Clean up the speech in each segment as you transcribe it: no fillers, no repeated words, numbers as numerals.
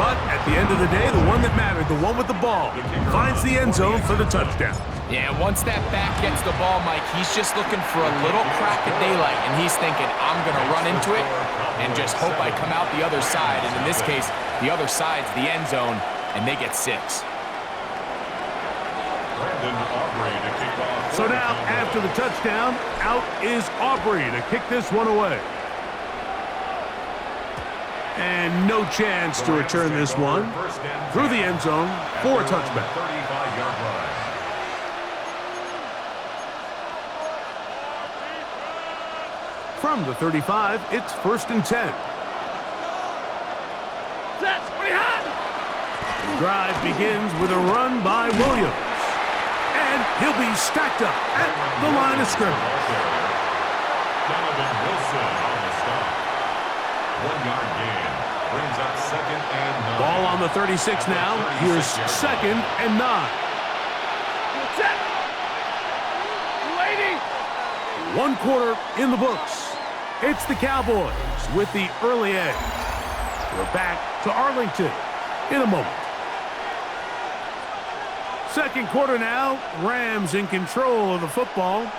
But at the end of the day, the one that mattered, the one with the ball, finds the end zone for the touchdown. Yeah, once that back gets the ball, Mike, he's just looking for a little crack of daylight, and he's thinking, I'm going to run into it and just hope I come out the other side. And in this case, the other side's the end zone, and they get 6. So now, after the touchdown, out is Aubrey to kick this one away. And no chance to return this one through the end zone for a touchback. From the 35, it's 1st and 10. The drive begins with a run by Williams. And he'll be stacked up at the line of scrimmage. Ball on the 36 now. Here's 2nd and 9. 1 quarter in the books. It's the Cowboys with the early edge. We're back to Arlington in a moment. 2nd quarter now. Rams in control of the football.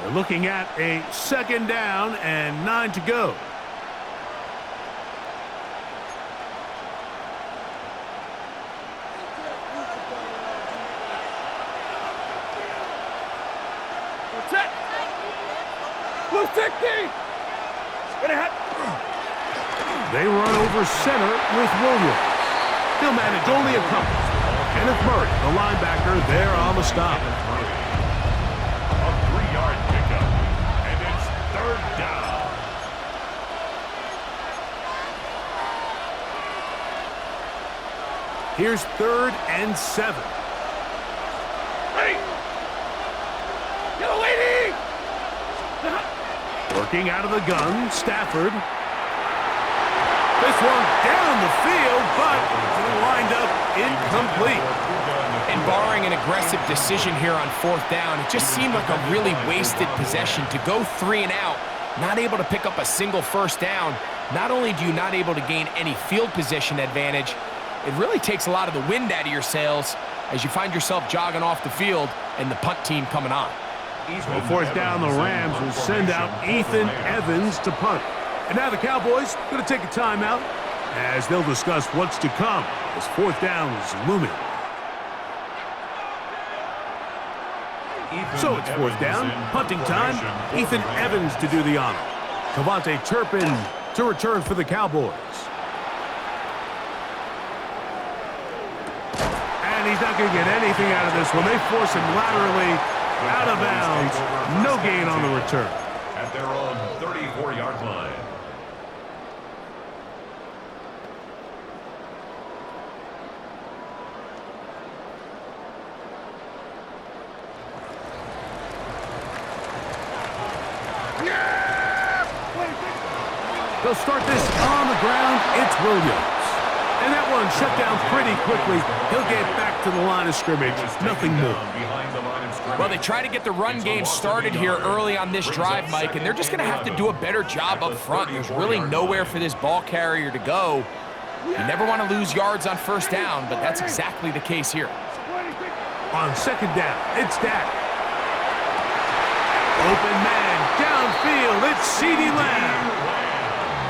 They're looking at a 2nd down and 9 to go. They run over center with Williams. He'll manage only a couple. Kenneth Murray, the linebacker, there on the stop. A 3-yard pickup, and it's 3rd down. Here's 3rd and 7. Working out of the gun, Stafford. This one down the field, but lined up incomplete. And barring an aggressive decision here on 4th down, it just seemed like a really wasted possession to go 3 and out, not able to pick up a single 1st down. Not only do you not able to gain any field position advantage, it really takes a lot of the wind out of your sails as you find yourself jogging off the field and the punt team coming on. So 4th down, the Rams will send out Ethan Evans to punt. And now the Cowboys going to take a timeout as they'll discuss what's to come as 4th down is looming. So it's 4th down, punting time. Ethan Evans to do the honor. Cavante Turpin to return for the Cowboys. And he's not going to get anything out of this one. They force him laterally out of bounds. No gain on the return. At their own 34-yard line. They'll start this on the ground. It's Williams. And that one shut down pretty quickly. He'll get back to the line of scrimmage. Nothing more. Well, they try to get the run game started here early on this drive, Mike, and they're just going to have to do a better job up front. There's really nowhere for this ball carrier to go. You never want to lose yards on 1st down, but that's exactly the case here. On 2nd down, it's Dak. Open man, downfield, it's CeeDee Lamb.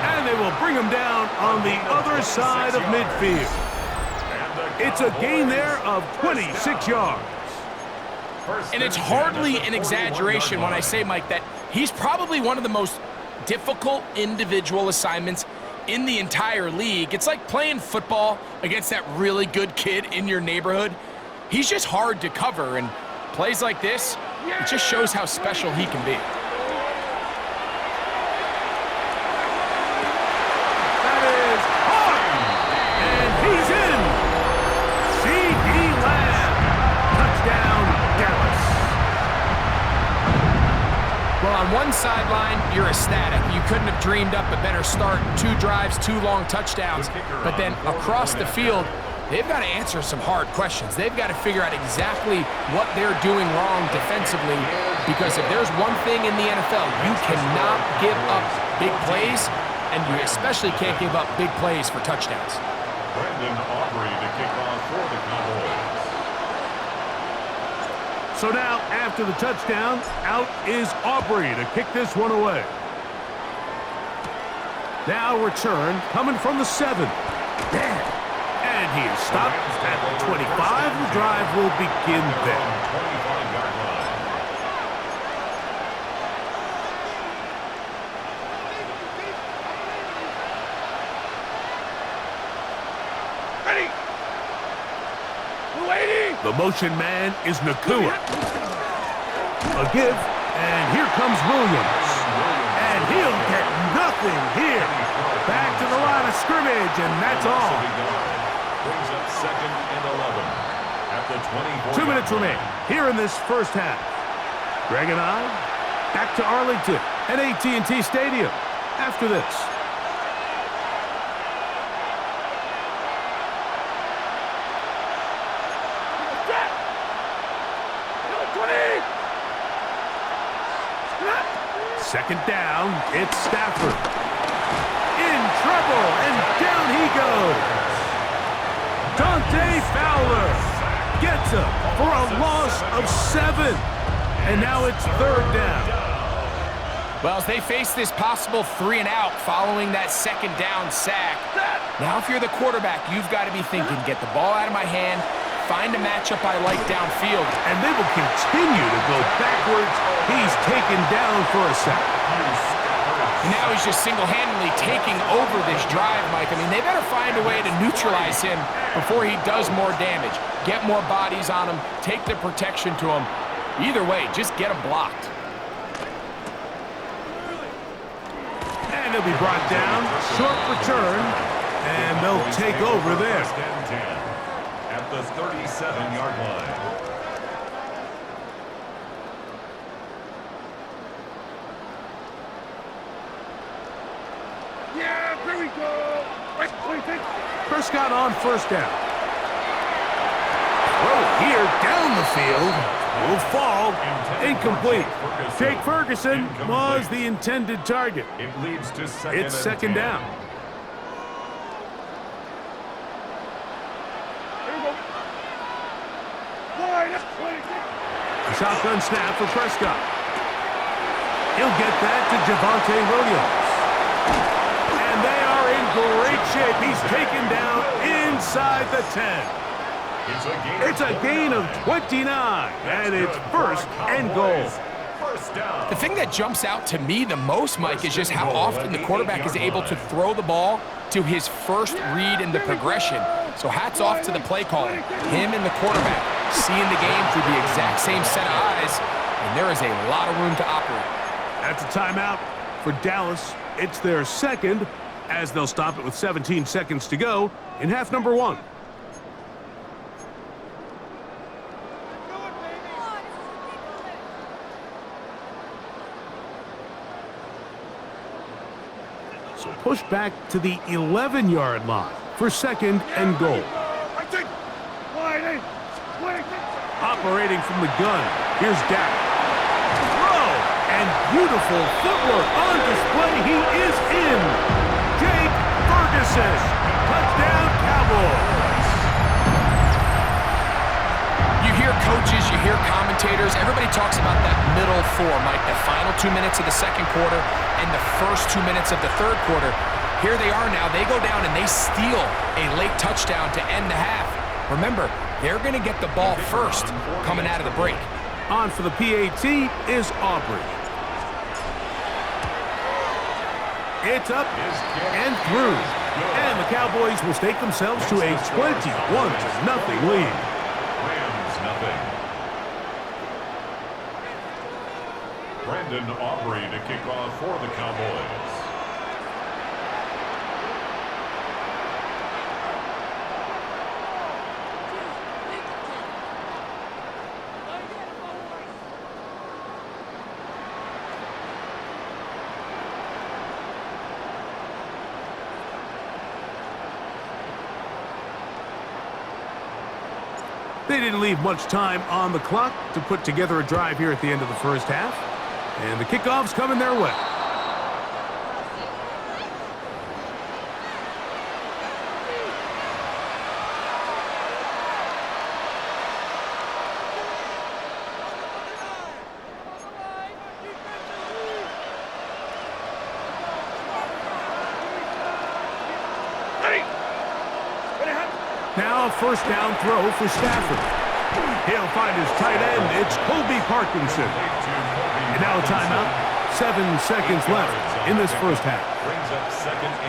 And they will bring him down on the other side of midfield. It's a gain there of 26 yards. And it's hardly an exaggeration when I say, Mike, that he's probably one of the most difficult individual assignments in the entire league. It's like playing football against that really good kid in your neighborhood. He's just hard to cover, and plays like this, it just shows how special he can be. On one sideline, you're ecstatic. You couldn't have dreamed up a better start. 2 drives, 2 long touchdowns. But then across the field, they've got to answer some hard questions. They've got to figure out exactly what they're doing wrong defensively, because if there's one thing in the NFL, you cannot give up big plays, and you especially can't give up big plays for touchdowns. Brandon Aubrey to kick off for the Cowboys. So now, after the touchdown, out is Aubrey to kick this one away. Now return coming from the 7. And he is stopped at the 25. The drive will begin there. 25-yard line. The motion man is Nakua. A give, and here comes Williams. And he'll get nothing here. Back to the line of scrimmage, and that's all. Brings up 2nd and 11 at the 24. 2 minutes remain here in this first half. Greg and I back to Arlington at AT&T Stadium after this. Second down, it's Stafford. In trouble, and down he goes. Dante Fowler gets him for a loss of 7. And now it's 3rd down. Well, as they face this possible 3 and out following that 2nd down sack, now if you're the quarterback, you've got to be thinking, get the ball out of my hand, find a matchup I like downfield. And they will continue to go backwards. He's taken down for a sack. Now he's just single-handedly taking over this drive, Mike. I mean, they better find a way to neutralize him before he does more damage. Get more bodies on him, take the protection to him. Either way, just get him blocked. And he'll be brought down. Short return. And they'll take over there. First and 10 at the 37-yard line. Prescott on first down. Throw here down the field. Will fall. Incomplete. Jake Ferguson was the intended target. It leads to second. It's second down. A shotgun snap for Prescott. He'll get that to Javonte Williams. And they are in great shape. He's taken down inside the 10. It's a gain of 29, and it's 1st and goal. The thing that jumps out to me the most, Mike, is just how often the quarterback is able to throw the ball to his first read in the progression. So hats off to the play caller. Him and the quarterback seeing the game through the exact same set of eyes, and there is a lot of room to operate. That's a timeout for Dallas. It's their 2nd, as they'll stop it with 17 seconds to go in half number 1. So push back to the 11-yard line for 2nd and goal. Operating from the gun, here's Dak. Throw, and beautiful footwork on display. He is in. Jake Ferguson. Touchdown, Cowboys. You hear coaches, you hear commentators, everybody talks about that middle 4, Mike, the final 2 minutes of the 2nd quarter and the first 2 minutes of the 3rd quarter. Here they are now. They go down and they steal a late touchdown to end the half. Remember, they're going to get the ball first coming out of the break. On for the PAT is Aubrey. It's up and through. And the Cowboys will stake themselves to a 21-0 lead. Rams nothing. Brandon Aubrey to kick off for the Cowboys. They didn't leave much time on the clock to put together a drive here at the end of the first half. And the kickoff's coming their way. Now a first down throw for Stafford. He'll find his tight end. It's Colby Parkinson. And now a timeout. 7 seconds left in this first half.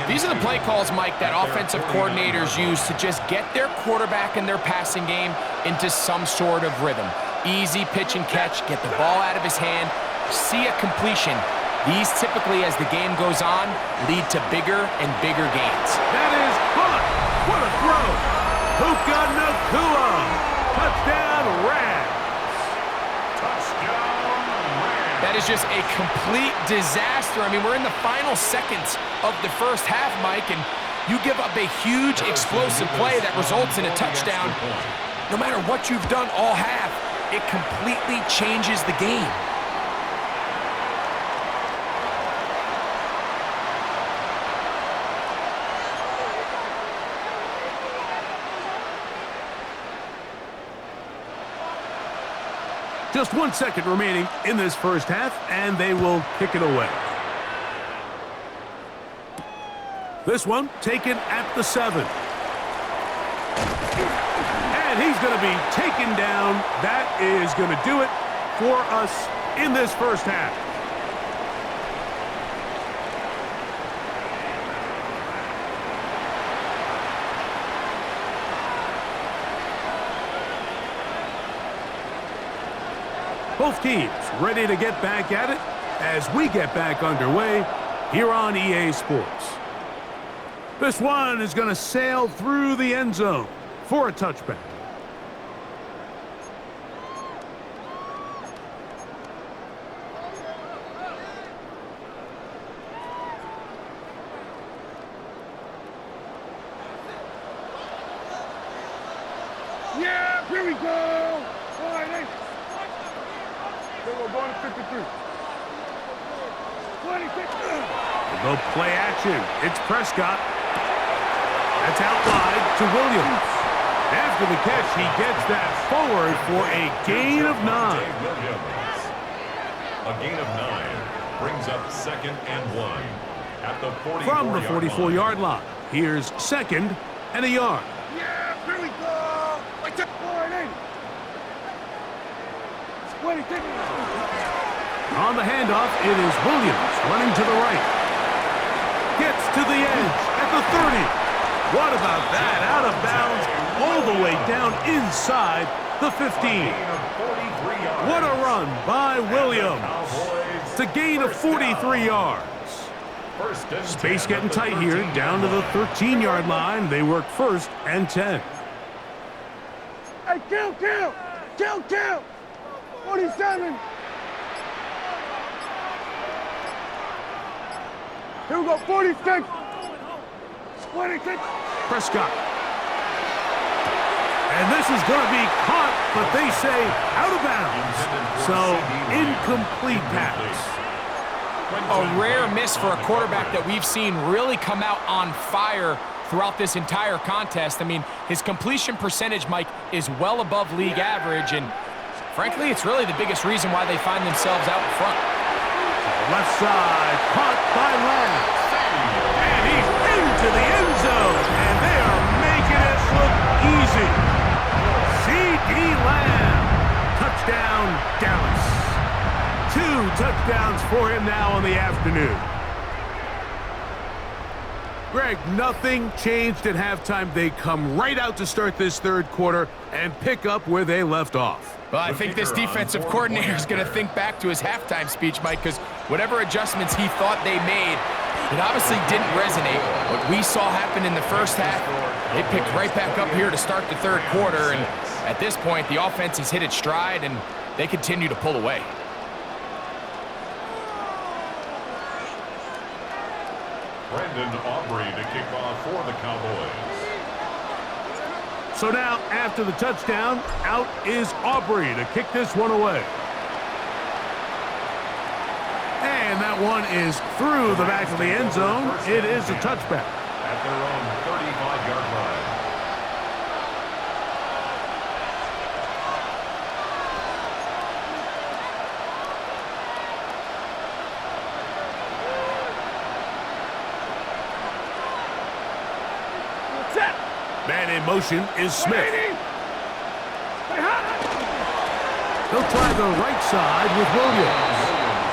These are the play calls, Mike, that offensive coordinators use to just get their quarterback and their passing game into some sort of rhythm. Easy pitch and catch, get the ball out of his hand, see a completion. These typically, as the game goes on, lead to bigger and bigger gains. That is caught. What a throw. Puka Nacua. Touchdown, Rams. That is just a complete disaster. I mean, we're in the final seconds of the first half, Mike, and you give up a huge explosive play that results in a touchdown. No matter what you've done all half, it completely changes the game. Just 1 second remaining in this first half, and they will kick it away. This one taken at the 7. And he's going to be taken down. That is going to do it for us in this first half. Both teams ready to get back at it as we get back underway here on EA Sports. This one is going to sail through the end zone for a touchback. Yeah, here we go. All right, we're going to 53. 26. They'll play action. It's Prescott. That's out wide to Williams. After the catch, he gets that forward for a gain of 9. A gain of 9 brings up 2nd and 1 at the 44-yard From the 44-yard line. Here's 2nd and a yard. Yeah, here we go. Like that. All right, 26. On the handoff, it is Williams running to the right. Gets to the edge at the 30. What about that? Out of bounds, all the way down inside the 15. What a run by Williams to gain of 43 yards. Space getting tight here, down to the 13-yard line. They work 1st and 10. Hey, kill. 47. Here we go, 46. 26. Prescott. And this is going to be caught, but they say out of bounds. So, incomplete pass. A rare miss for a quarterback that we've seen really come out on fire throughout this entire contest. I mean, his completion percentage, Mike, is well above league average, and frankly, it's really the biggest reason why they find themselves out in front. Left side, caught by Lamb. And he's into the end zone, and they are making it look easy. C.D. Lamb, touchdown, Dallas. 2 touchdowns for him now on the afternoon. Greg, nothing changed at halftime. They come right out to start this third quarter and pick up where they left off. Well, I think this defensive coordinator is going to think back to his halftime speech, Mike, because whatever adjustments he thought they made, it obviously didn't resonate. What we saw happen in the first half, they picked right back up here to start the third quarter, and at this point, the offense has hit its stride, and they continue to pull away. Brandon Aubrey to kick off for the Cowboys. So now, after the touchdown, out is Aubrey to kick this one away. And that one is through the back of the end zone. It is a touchback. At their own 35-yard line. Man in motion is Smith. He'll try the right side with Williams.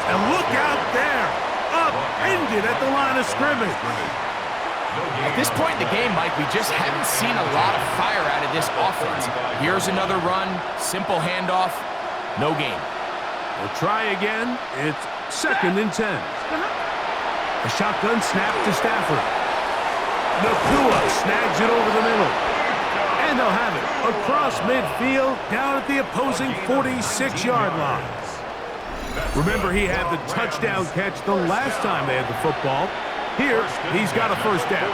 And look out there. Upended at the line of scrimmage. At this point in the game, Mike, we just haven't seen a lot of fire out of this offense. Here's another run, simple handoff, no gain. We'll try again. It's 2nd and 10. A shotgun snap to Stafford. Nakua snags it over the middle. And they'll have it across midfield down at the opposing 46-yard line. Remember, he had the touchdown catch the last time they had the football. Here, he's got a first down.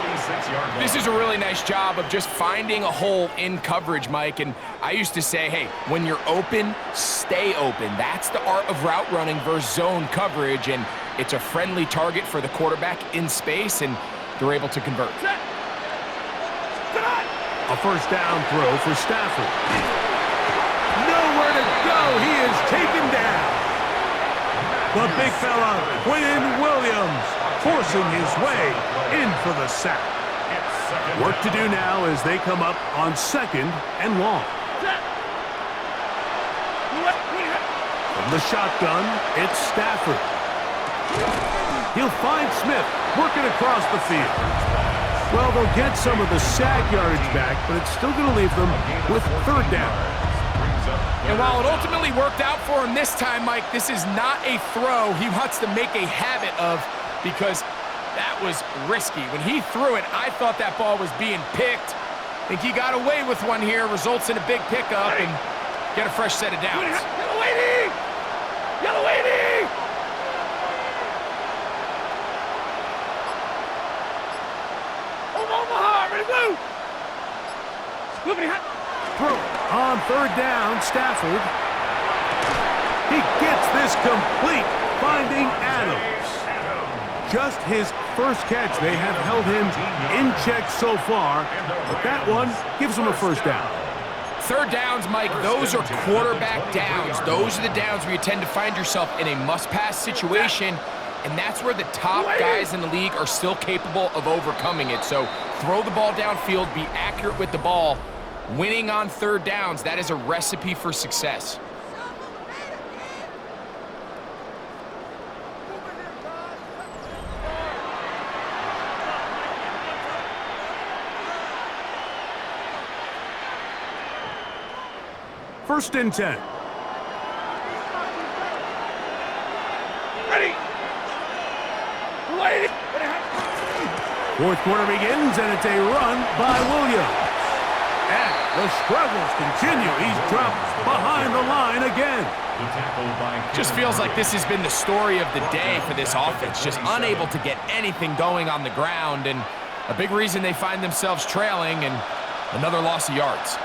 This is a really nice job of just finding a hole in coverage, Mike. And I used to say, hey, when you're open, stay open. That's the art of route running versus zone coverage. And it's a friendly target for the quarterback in space, and they're able to convert. A first down throw for Stafford. Nowhere to go. He is taken down. The big fella, Quinn Williams, forcing his way in for the sack. Work to do now as they come up on 2nd and long. From the shotgun, it's Stafford. He'll find Smith working across the field. Well, they'll get some of the sack yardage back, but it's still going to leave them with 3rd down. And while it ultimately worked out for him this time, Mike, this is not a throw he wants to make a habit of, because that was risky. When he threw it, I thought that ball was being picked. I think he got away with one here, results in a big pickup, and get a fresh set of downs. Yellow 80! Yellow 80! Omaha, ready to go! Scoopity hot. On 3rd down, Stafford. He gets this complete, finding Adams. Just his first catch. They have held him in check so far, but that one gives him a first down. 3rd downs, Mike, those are quarterback downs. Those are the downs where you tend to find yourself in a must-pass situation, and that's where the top guys in the league are still capable of overcoming it. So throw the ball downfield, be accurate with the ball. Winning on 3rd downs, that is a recipe for success. First and 10. Ready! Lady! 4th quarter begins, and it's a run by Williams. And the struggles continue. He's dropped behind the line again. Just feels like this has been the story of the day for this offense. Just unable to get anything going on the ground, and a big reason they find themselves trailing, and another loss of yards.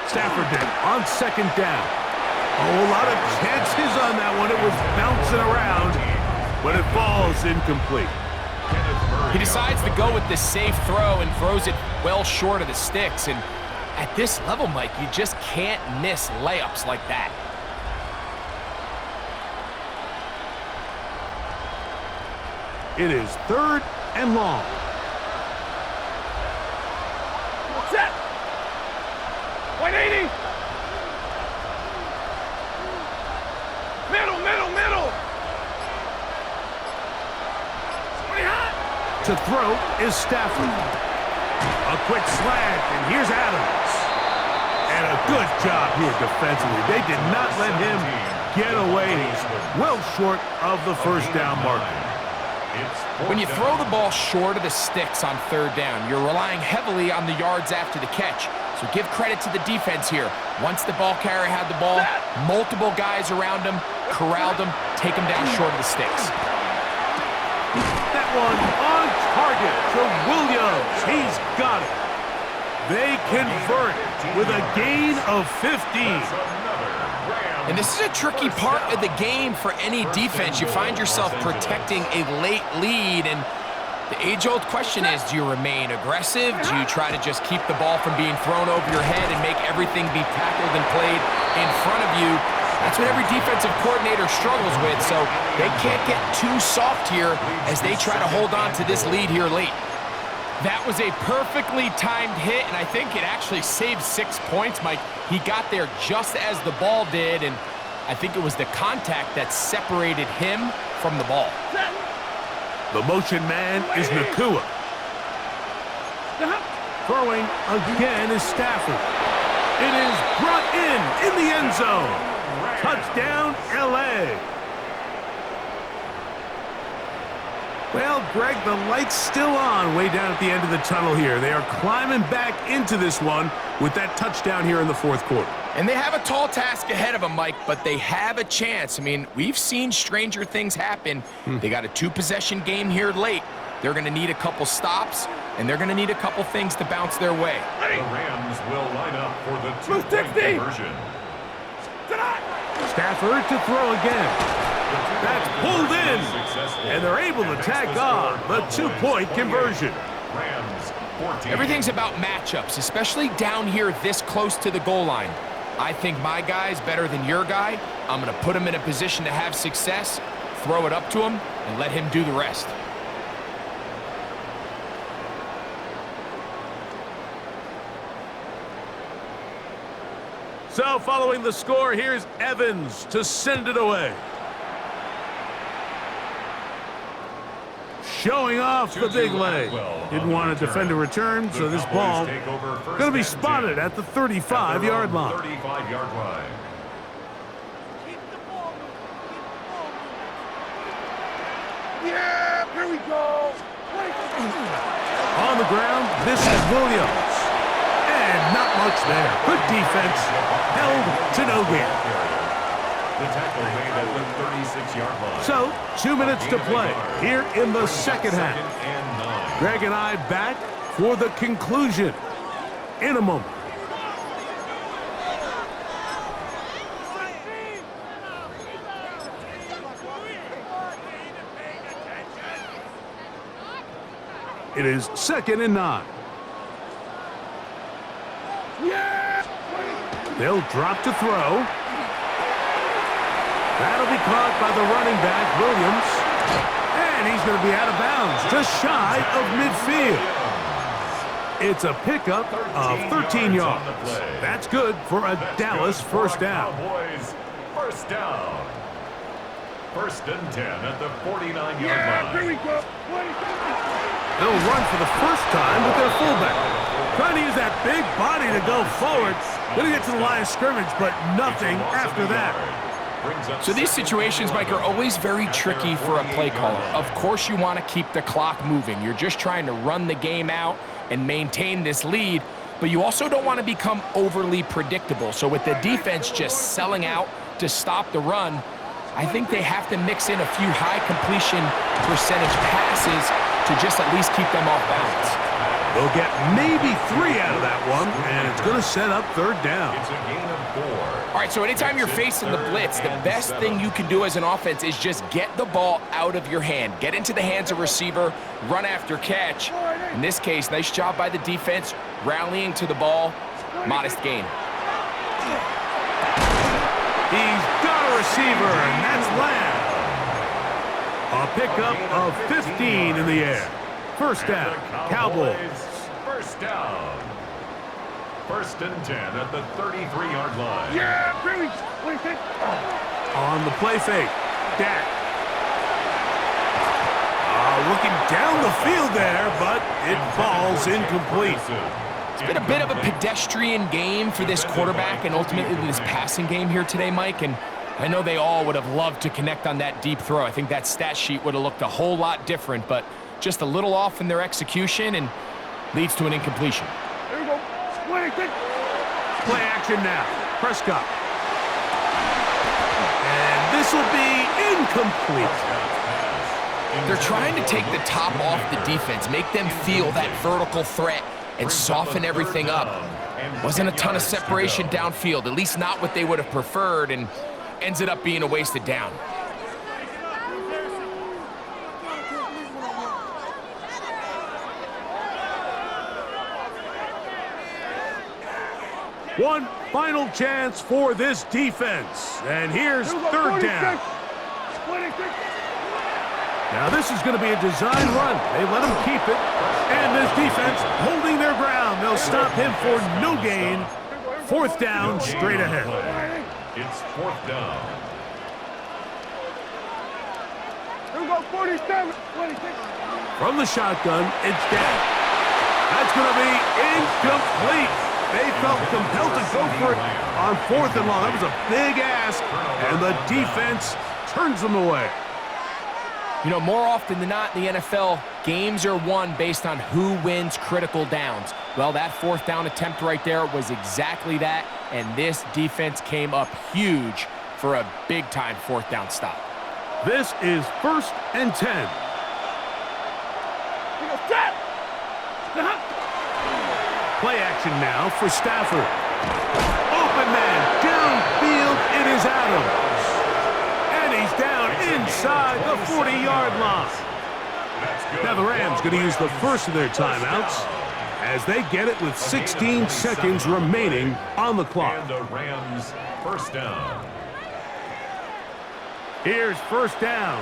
Stafford did on 2nd down. A whole lot of chances on that one. It was bouncing around, but it falls incomplete. He decides to go with this safe throw and throws it well short of the sticks. And at this level, Mike, you just can't miss layups like that. It is 3rd and long. Set! 180! Middle, middle, middle! To throw is Stafford. A quick slant, and here's Adams. And a good job here defensively. They did not let him get away. He's well short of the first down marker. When you throw the ball short of the sticks on 3rd down, you're relying heavily on the yards after the catch. So give credit to the defense here. Once the ball carrier had the ball, multiple guys around him, corralled him, take him down short of the sticks. That one on target to Williams. He's got it. They convert with a gain of 15. And this is a tricky part of the game for any defense. You find yourself protecting a late lead, and the age-old question is, do you remain aggressive? Do you try to just keep the ball from being thrown over your head and make everything be tackled and played in front of you? That's what every defensive coordinator struggles with, so they can't get too soft here as they try to hold on to this lead here late. That was a perfectly timed hit, and I think it actually saved 6 points, Mike. He got there just as the ball did, and I think it was the contact that separated him from the ball. The motion man is Nakua. Throwing again is Stafford. It is brought in the end zone. Touchdown, L.A. Well, Greg, the light's still on way down at the end of the tunnel here. They are climbing back into this one with that touchdown here in the fourth quarter. And they have a tall task ahead of them, Mike, but they have a chance. I mean, we've seen stranger things happen. They got a 2-possession game here late. They're going to need a couple stops, and they're going to need a couple things to bounce their way. The Rams will line up for the 2-point conversion. Stafford to throw again. That's pulled in, and they're able to tack on the 2-point conversion. Rams 14. Everything's about matchups, especially down here this close to the goal line. I think my guy's better than your guy. I'm going to put him in a position to have success, throw it up to him, and let him do the rest. So following the score, here's Evans to send it away. Showing off the big leg. Didn't want to defend a return, so this ball going to be spotted at the 35-yard line. 35-yard line. Yeah, here we go. On the ground, this is Williams. And not much there. Good defense. Held to no gain. The tackle made at the 36-yard line. So, 2 minutes to play here in the second half. And 9. Greg and I back for the conclusion in a moment. It is 2nd and 9. They'll drop to throw. That'll be caught by the running back, Williams. And he's going to be out of bounds, just shy of midfield. It's a pickup of 13 yards. That's good for a Dallas first down. Cowboys first down. 1st and 10 at the 49-yard line. Here we go. They'll run for the first time with their fullback. Trying to use that big body to go forward. Going to get to the line of scrimmage, but nothing after that. So these situations, Mike, are always very tricky for a play caller. Of course you want to keep the clock moving. You're just trying to run the game out and maintain this lead, but you also don't want to become overly predictable. So with the defense just selling out to stop the run, I think they have to mix in a few high completion percentage passes to just at least keep them off balance. They'll get maybe 3 out of that one, and it's going to set up 3rd down. It's a gain of 4. All right, so anytime you're facing the blitz, the best thing you can do as an offense is just get the ball out of your hand. Get into the hands of receiver, run after catch. In this case, nice job by the defense, rallying to the ball, modest gain. He's got a receiver, and that's Lamb. A pickup of 15 in the air. First down, Cowboys. First down. 1st and 10 at the 33-yard line. Yeah, here we go. On the play fake, Dak. Looking down the field there, but it falls incomplete. It's been a bit of a pedestrian game for this quarterback and ultimately this passing game here today, Mike, and I know they all would have loved to connect on that deep throw. I think that stat sheet would have looked a whole lot different, but just a little off in their execution and leads to an incompletion. Here we go. Play action now. Prescott. And this will be incomplete. They're trying to take the top off the defense, make them feel that vertical threat and soften everything up. Wasn't a ton of separation downfield, at least not what they would have preferred, and ended up being a wasted down. One final chance for this defense. And here's 3rd down. Now this is going to be a design run. They let him keep it. And this defense holding their ground. They'll stop him for no gain. Fourth down, straight ahead. It's fourth down. Here we go, 47, 26. From the shotgun, it's down. That's going to be incomplete. They felt compelled to go for it on fourth and long. That was a big ask, and the defense turns them away. You know, more often than not in the NFL, games are won based on who wins critical downs. Well, that fourth down attempt right there was exactly that, and this defense came up huge for a big-time fourth down stop. This is 1st and 10. Play action now for Stafford. Open man, downfield, it is Adams. And he's down inside the 40-yard line. Now the Rams going to use the first of their timeouts as they get it with 16 seconds remaining on the clock. And the Rams first down. Here's first down.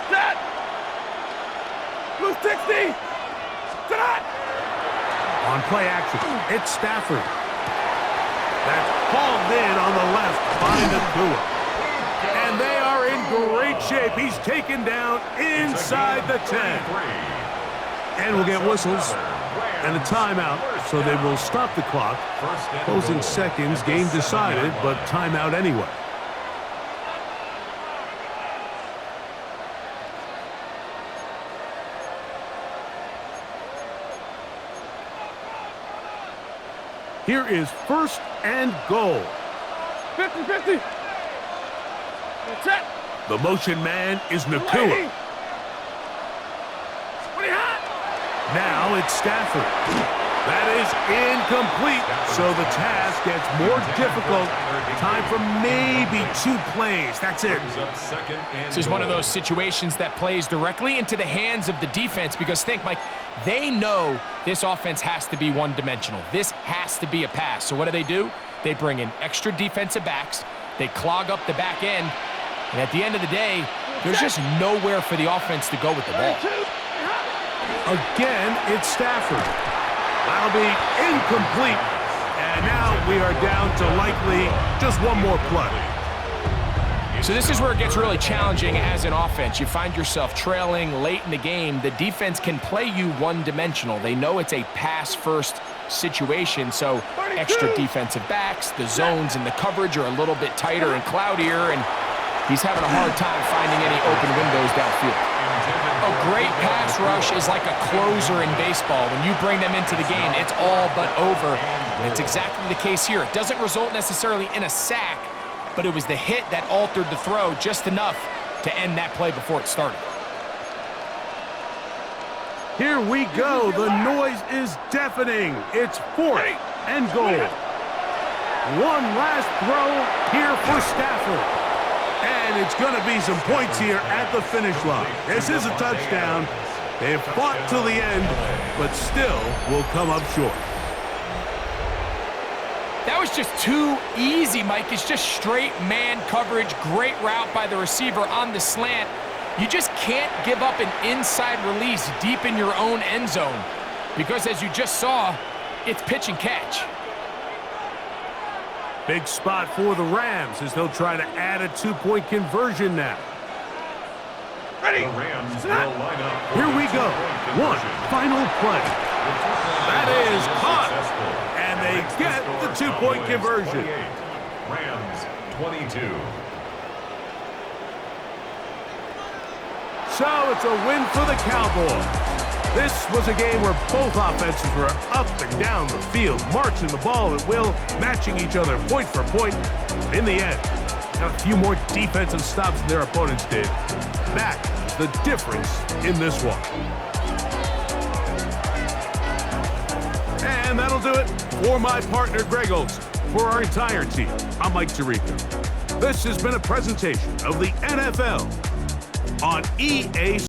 Set! Blue 60! Set! On play action, it's Stafford. That's hauled in on the left by Nakua. And they are in great shape. He's taken down inside the 10. And we'll get whistles and a timeout, so they will stop the clock. Closing seconds, game decided, but timeout anyway. Here is 1st and goal. 50-50. That's it. The motion man is Nakua. Now it's Stafford. That is incomplete, so the task gets more difficult. Time for maybe 2 plays. That's it. This is one of those situations that plays directly into the hands of the defense because think, Mike, they know this offense has to be one-dimensional. This has to be a pass. So what do? They bring in extra defensive backs. They clog up the back end. And at the end of the day, there's just nowhere for the offense to go with the ball. Again, it's Stafford. That'll be incomplete. And now we are down to likely just one more play. So this is where it gets really challenging as an offense. You find yourself trailing late in the game. The defense can play you one-dimensional. They know it's a pass-first situation, so extra defensive backs, the zones and the coverage are a little bit tighter and cloudier, and he's having a hard time finding any open windows downfield. A great pass rush is like a closer in baseball. When you bring them into the game, it's all but over. And it's exactly the case here. It doesn't result necessarily in a sack, but it was the hit that altered the throw just enough to end that play before it started. Here we go. The noise is deafening. It's 4th and goal. One last throw here for Stafford. And it's going to be some points here at the finish line. This is a touchdown. They've fought till the end, but still will come up short. That was just too easy, Mike. It's just straight man coverage. Great route by the receiver on the slant. You just can't give up an inside release deep in your own end zone because, as you just saw, it's pitch and catch. Big spot for the Rams as they'll try to add a 2-point conversion now. Ready. The Rams will line up. Here we go. One final play. That is caught. And they get the 2-point conversion. Rams 22. So it's a win for the Cowboys. This was a game where both offenses were up and down the field, marching the ball at will, matching each other point for point. In the end, got a few more defensive stops than their opponents did. That is the difference in this one. And that'll do it for my partner, Greg Olson. For our entire team, I'm Mike Tirico. This has been a presentation of the NFL on EA